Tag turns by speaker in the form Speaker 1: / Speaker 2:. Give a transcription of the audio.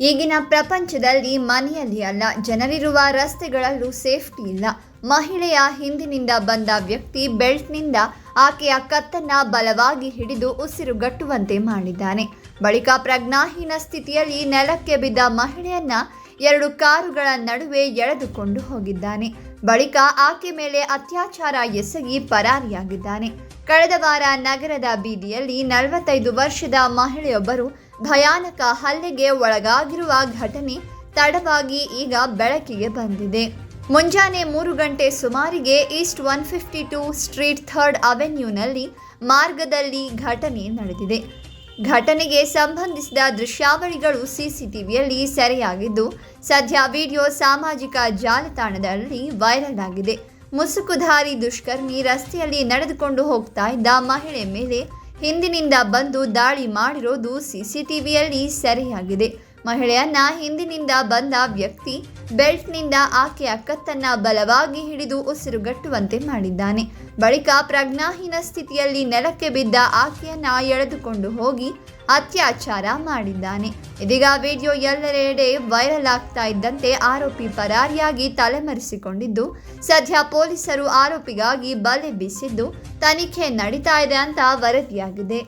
Speaker 1: ಈಗಿನ ಪ್ರಪಂಚದಲ್ಲಿ ಮನೆಯಲ್ಲಿ ಅಲ್ಲ, ಜನರಿರುವ ರಸ್ತೆಗಳಲ್ಲೂ ಸೇಫ್ಟಿ ಇಲ್ಲ. ಮಹಿಳೆಯ ಹಿಂದಿನಿಂದ ಬಂದ ವ್ಯಕ್ತಿ ಬೆಲ್ಟ್ನಿಂದ ಆಕೆಯ ಕತ್ತನ್ನ ಬಲವಾಗಿ ಹಿಡಿದು ಉಸಿರುಗಟ್ಟುವಂತೆ ಮಾಡಿದ್ದಾನೆ. ಬಳಿಕ ಪ್ರಜ್ಞಾಹೀನ ಸ್ಥಿತಿಯಲ್ಲಿ ನೆಲಕ್ಕೆ ಬಿದ್ದ ಮಹಿಳೆಯನ್ನ 2 ಕಾರುಗಳ ನಡುವೆ ಎಳೆದುಕೊಂಡು ಹೋಗಿದ್ದಾನೆ. ಬಳಿಕ ಆಕೆ ಮೇಲೆ ಅತ್ಯಾಚಾರ ಎಸಗಿ ಪರಾರಿಯಾಗಿದ್ದಾನೆ. ಕಳೆದ ವಾರ ನಗರದ ಬೀದಿಯಲ್ಲಿ 45 ವರ್ಷದ ಮಹಿಳೆಯೊಬ್ಬರು ಭಯಾನಕ ಹಲ್ಲೆಗೆ ಒಳಗಾಗಿರುವ ಘಟನೆ ತಡವಾಗಿ ಈಗ ಬೆಳಕಿಗೆ ಬಂದಿದೆ. ಮುಂಜಾನೆ 3 ಗಂಟೆ ಸುಮಾರಿಗೆ ಈಸ್ಟ್ 152 ಸ್ಟ್ರೀಟ್ 3rd ಅವೆನ್ಯೂನಲ್ಲಿ ಮಾರ್ಗದಲ್ಲಿ ಘಟನೆ ನಡೆದಿದೆ. ಘಟನೆಗೆ ಸಂಬಂಧಿಸಿದ ದೃಶ್ಯಾವಳಿಗಳು ಸಿಸಿಟಿವಿಯಲ್ಲಿ ಸೆರೆಯಾಗಿದ್ದು, ಸದ್ಯ ವಿಡಿಯೋ ಸಾಮಾಜಿಕ ಜಾಲತಾಣದಲ್ಲಿ ವೈರಲ್ ಆಗಿದೆ. ಮುಸುಕುಧಾರಿ ದುಷ್ಕರ್ಮಿ ರಸ್ತೆಯಲ್ಲಿ ನಡೆದುಕೊಂಡು ಹೋಗ್ತಾ ಇದ್ದ ಮಹಿಳೆ ಮೇಲೆ ಹಿಂದಿನಿಂದ ಬಂದು ದಾಳಿ ಮಾಡಿರೋದು ಸಿಸಿಟಿವಿಯಲ್ಲಿ ಸೆರೆಯಾಗಿದೆ. ಮಹಿಳೆಯನ್ನ ಹಿಂದಿನಿಂದ ಬಂದ ವ್ಯಕ್ತಿ ಬೆಲ್ಟ್ನಿಂದ ಆಕೆಯ ಕತ್ತನ್ನ ಬಲವಾಗಿ ಹಿಡಿದು ಉಸಿರುಗಟ್ಟುವಂತೆ ಮಾಡಿದ್ದಾನೆ. ಬಳಿಕ ಪ್ರಜ್ಞಾಹೀನ ಸ್ಥಿತಿಯಲ್ಲಿ ನೆಲಕ್ಕೆ ಬಿದ್ದ ಆಕೆಯನ್ನ ಎಳೆದುಕೊಂಡು ಹೋಗಿ ಅತ್ಯಾಚಾರ ಮಾಡಿದ್ದಾನೆ. ಇದೀಗ ವಿಡಿಯೋ ಎಲ್ಲೆಡೆ ವೈರಲ್ ಆಗ್ತಾ ಇದ್ದಂತೆ ಆರೋಪಿ ಪರಾರಿಯಾಗಿ ತಲೆಮರೆಸಿಕೊಂಡಿದ್ದು, ಸದ್ಯ ಪೊಲೀಸರು ಆರೋಪಿಗಾಗಿ ಬಲೆ ಬೀಸಿದ್ದು ತನಿಖೆ ನಡೀತಾ ಇದೆ ಅಂತ ವರದಿಯಾಗಿದೆ.